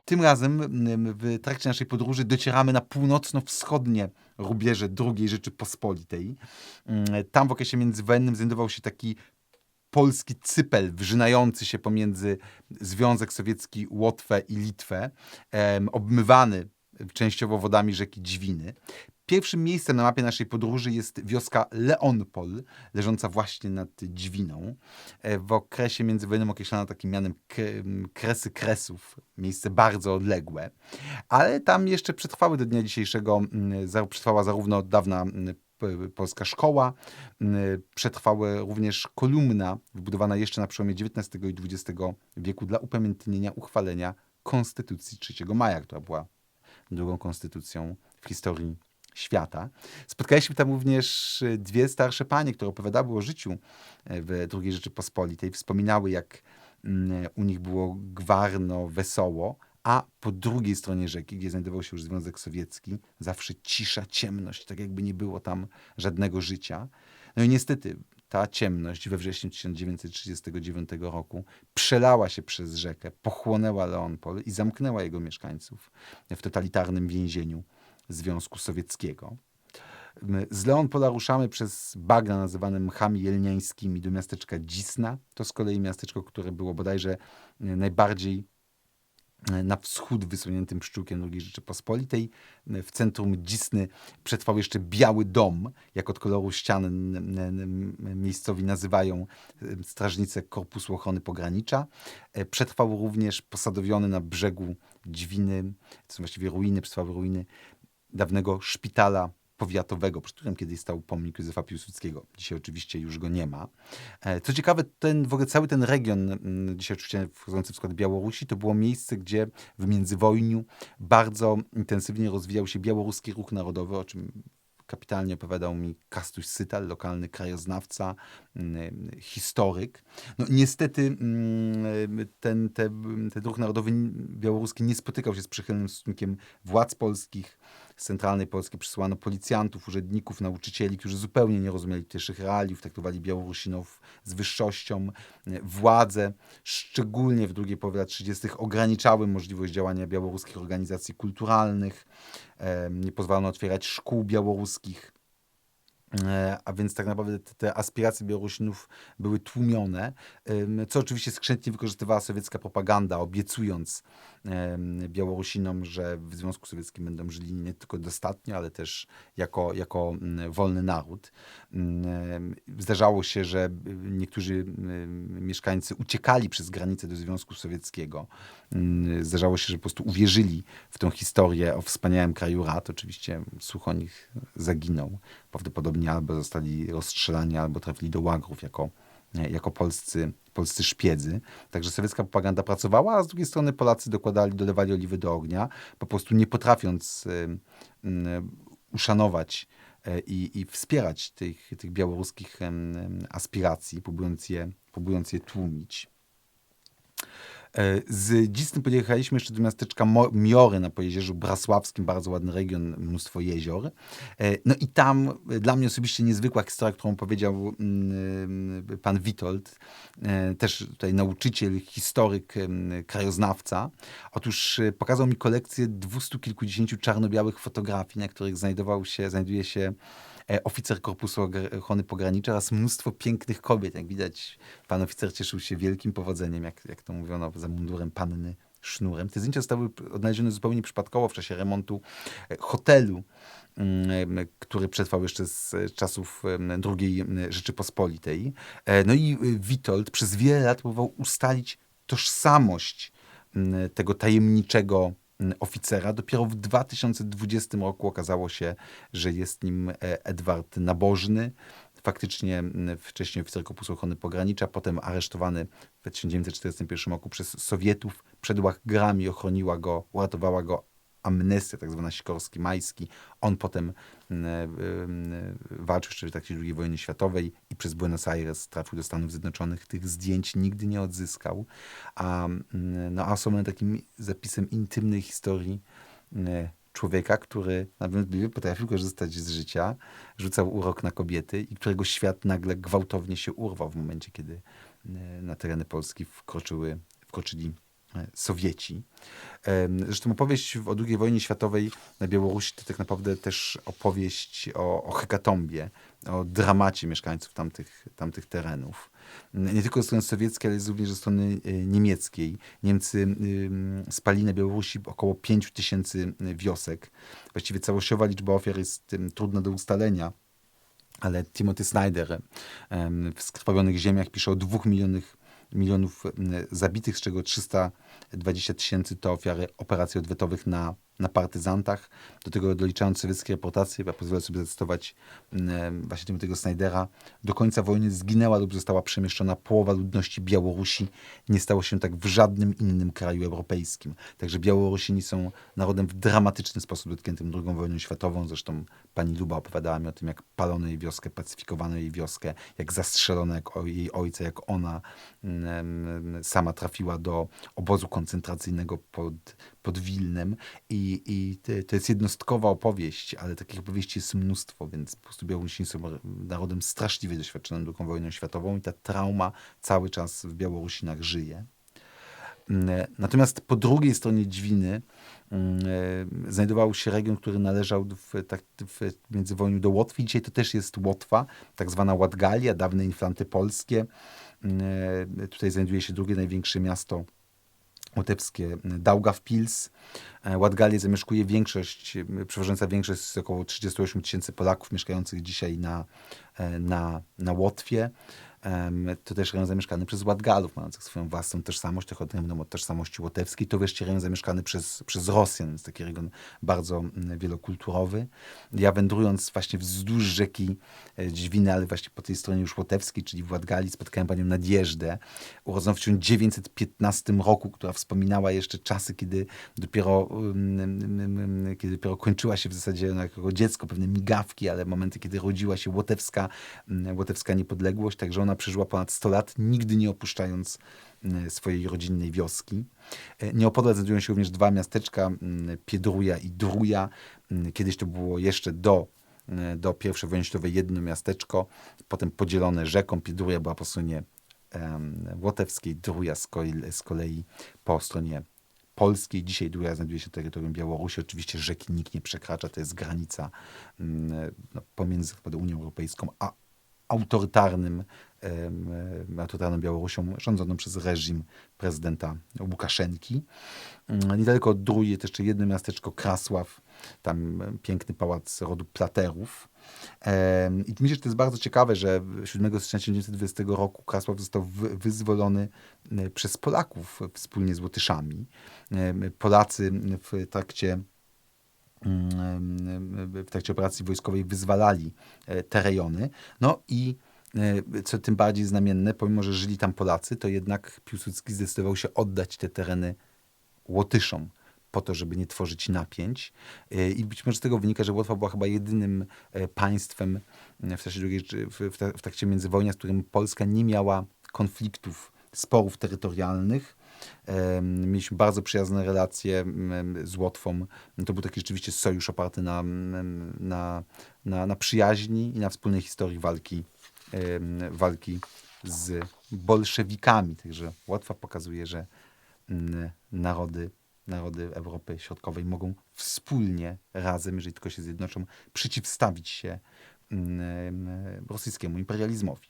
Tym razem w trakcie naszej podróży docieramy na północno-wschodnie rubieże II Rzeczypospolitej. Tam w okresie międzywojennym znajdował się taki polski cypel wrzynający się pomiędzy Związek Sowiecki, Łotwę i Litwę, obmywany częściowo wodami rzeki Dźwiny. Pierwszym miejscem na mapie naszej podróży jest wioska Leonpol, leżąca właśnie nad Dźwiną. W okresie międzywojennym określana takim mianem Kresy Kresów, miejsce bardzo odległe, ale tam jeszcze przetrwały do dnia dzisiejszego, przetrwała zarówno od dawna polska szkoła, przetrwały również kolumna wybudowana jeszcze na przełomie XIX i XX wieku dla upamiętnienia uchwalenia Konstytucji 3 maja, która była drugą konstytucją w historii świata. Spotkaliśmy tam również dwie starsze panie, które opowiadały o życiu w II Rzeczypospolitej. Wspominały, jak u nich było gwarno, wesoło, a po drugiej stronie rzeki, gdzie znajdował się już Związek Sowiecki, zawsze cisza, ciemność, tak jakby nie było tam żadnego życia. No i niestety ta ciemność we wrześniu 1939 roku przelała się przez rzekę, pochłonęła Leonpol i zamknęła jego mieszkańców w totalitarnym więzieniu Związku Sowieckiego. Z Leonpola ruszamy przez bagna nazywane mchami jelniańskimi do miasteczka Dzisna. To z kolei miasteczko, które było bodajże najbardziej na wschód wysuniętym pszczółkiem II Rzeczypospolitej. W centrum Dzisny przetrwał jeszcze Biały Dom, jak od koloru ścian miejscowi nazywają strażnicy Korpusu Ochrony Pogranicza. Przetrwał również posadowiony na brzegu Dźwiny, to są właściwie ruiny, przetrwały ruiny dawnego szpitala powiatowego, przy którym kiedyś stał pomnik Józefa Piłsudskiego. Dzisiaj oczywiście już go nie ma. Co ciekawe, w ogóle cały ten region, dzisiaj oczywiście wchodzący w skład Białorusi, to było miejsce, gdzie w międzywojniu bardzo intensywnie rozwijał się białoruski ruch narodowy, o czym kapitalnie opowiadał mi Kastuś Sytal, lokalny krajoznawca, historyk. No, niestety ten ruch narodowy białoruski nie spotykał się z przychylnym stosunkiem władz polskich. Z centralnej Polski przysłano policjantów, urzędników, nauczycieli, którzy zupełnie nie rozumieli tutejszych realiów, traktowali Białorusinów z wyższością. Władze, szczególnie w drugiej połowie lat 30., ograniczały możliwość działania białoruskich organizacji kulturalnych. Nie pozwalono otwierać szkół białoruskich. A więc tak naprawdę te aspiracje Białorusinów były tłumione, co oczywiście skrzętnie wykorzystywała sowiecka propaganda, obiecując Białorusinom, że w Związku Sowieckim będą żyli nie tylko dostatnio, ale też jako wolny naród. Zdarzało się, że niektórzy mieszkańcy uciekali przez granicę do Związku Sowieckiego. Zdarzało się, że po prostu uwierzyli w tą historię o wspaniałym kraju rad. Oczywiście słuch o nich zaginął. Prawdopodobnie albo zostali rozstrzelani, albo trafili do łagrów jako polscy szpiedzy. Także sowiecka propaganda pracowała, a z drugiej strony Polacy dolewali oliwy do ognia, po prostu nie potrafiąc uszanować i wspierać tych białoruskich aspiracji, próbując je tłumić. Z Dzisny podjechaliśmy jeszcze do miasteczka Miory na Pojezierzu Brasławskim, bardzo ładny region, mnóstwo jezior. No i tam dla mnie osobiście niezwykła historia, którą powiedział pan Witold, też tutaj nauczyciel, historyk, krajoznawca. Otóż pokazał mi kolekcję 200 kilkudziesięciu czarno-białych fotografii, na których znajduje się oficer Korpusu Ochrony Pogranicza oraz mnóstwo pięknych kobiet. Jak widać, pan oficer cieszył się wielkim powodzeniem, jak to mówiono, za mundurem panny sznurem. Te zdjęcia zostały odnalezione zupełnie przypadkowo w czasie remontu hotelu, który przetrwał jeszcze z czasów II Rzeczypospolitej. No i Witold przez wiele lat próbował ustalić tożsamość tego tajemniczego oficera. Dopiero w 2020 roku okazało się, że jest nim Edward Nabożny, faktycznie wcześniej oficer Korpusu Ochrony Pogranicza, potem aresztowany w 1941 roku przez Sowietów. Przed łagrami uratowała go amnestia, tak zwana Sikorski-Majski. On potem walczył jeszcze w trakcie II wojny światowej i przez Buenos Aires trafił do Stanów Zjednoczonych. Tych zdjęć nigdy nie odzyskał. A osobnym takim zapisem intymnej historii człowieka, który nadwątpliwie potrafił korzystać z życia, rzucał urok na kobiety i którego świat nagle gwałtownie się urwał w momencie, kiedy na tereny Polski wkroczyli Sowieci. Zresztą opowieść o II wojnie światowej na Białorusi to tak naprawdę też opowieść o hekatombie, o dramacie mieszkańców tamtych terenów. Nie tylko ze strony sowieckiej, ale również ze strony niemieckiej. Niemcy spalili na Białorusi około 5000 wiosek. Właściwie całościowa liczba ofiar jest trudna do ustalenia, ale Timothy Snyder w Skrwawionych ziemiach pisze o 2 milionów zabitych, z czego 320 000 to ofiary operacji odwetowych na partyzantach. Do tego doliczając sowieckie reportacje, ja pozwolę sobie zacytować właśnie tego Snydera. Do końca wojny zginęła lub została przemieszczona połowa ludności Białorusi. Nie stało się tak w żadnym innym kraju europejskim. Także Białorusini są narodem w dramatyczny sposób dotkniętym II wojną światową. Zresztą pani Luba opowiadała mi o tym, jak palono jej wioskę, pacyfikowano jej wioskę, jak zastrzelono jej ojca, jak ona sama trafiła do obozu koncentracyjnego pod Wilnem. I to jest jednostkowa opowieść, ale takich opowieści jest mnóstwo, więc po prostu Białorusini są narodem straszliwie doświadczonym II wojną światową i ta trauma cały czas w Białorusinach żyje. Natomiast po drugiej stronie Dźwiny znajdował się region, który należał w międzywojniu do Łotwy. Dzisiaj to też jest Łotwa, tak zwana Ładgalia, dawne Inflanty polskie. Tutaj znajduje się drugie największe miasto łotewskie, Daugavpils. Ładgalię zamieszkuje przeważająca większość, około 38 000 Polaków mieszkających dzisiaj na Łotwie. To też rejon zamieszkany przez Ładgalów, mających swoją własną tożsamość, trochę odrębną od tożsamości łotewskiej. To wreszcie rejon zamieszkany przez Rosjan, jest taki region bardzo wielokulturowy. Ja wędrując właśnie wzdłuż rzeki Dźwiny, ale właśnie po tej stronie już łotewskiej, czyli w Ładgali, spotkałem panią Nadjeżdę, urodzoną w 1915 roku, która wspominała jeszcze czasy, kiedy dopiero kończyła się w zasadzie jako dziecko pewne migawki, ale momenty, kiedy rodziła się łotewska niepodległość, także ona przeżyła ponad 100 lat, nigdy nie opuszczając swojej rodzinnej wioski. Nieopodal znajdują się również dwa miasteczka, Piedruja i Druja. Kiedyś to było jeszcze do I wojny światowej jedno miasteczko, potem podzielone rzeką. Piedruja była po stronie łotewskiej, Druja z kolei po stronie polskiej. Dzisiaj Druja znajduje się na terytorium Białorusi. Oczywiście rzeki nikt nie przekracza, to jest granica pomiędzy Unią Europejską a autorytarną Białorusią rządzoną przez reżim prezydenta Łukaszenki. Niedaleko od Druji jest jeszcze jedno miasteczko Krasław, tam piękny pałac rodu Platerów. I myślę, że to jest bardzo ciekawe, że 7 stycznia 1920 roku Krasław został wyzwolony przez Polaków wspólnie z Łotyszami. Polacy w trakcie operacji wojskowej wyzwalali te rejony. No i co tym bardziej znamienne, pomimo że żyli tam Polacy, to jednak Piłsudski zdecydował się oddać te tereny Łotyszom po to, żeby nie tworzyć napięć. I być może z tego wynika, że Łotwa była chyba jedynym państwem w czasie w trakcie międzywojnia, z którym Polska nie miała konfliktów, sporów terytorialnych. Mieliśmy bardzo przyjazne relacje z Łotwą. To był taki rzeczywiście sojusz oparty na przyjaźni i na wspólnej historii walki z bolszewikami. Także Łotwa pokazuje, że narody Europy Środkowej mogą wspólnie, razem, jeżeli tylko się zjednoczą, przeciwstawić się rosyjskiemu imperializmowi.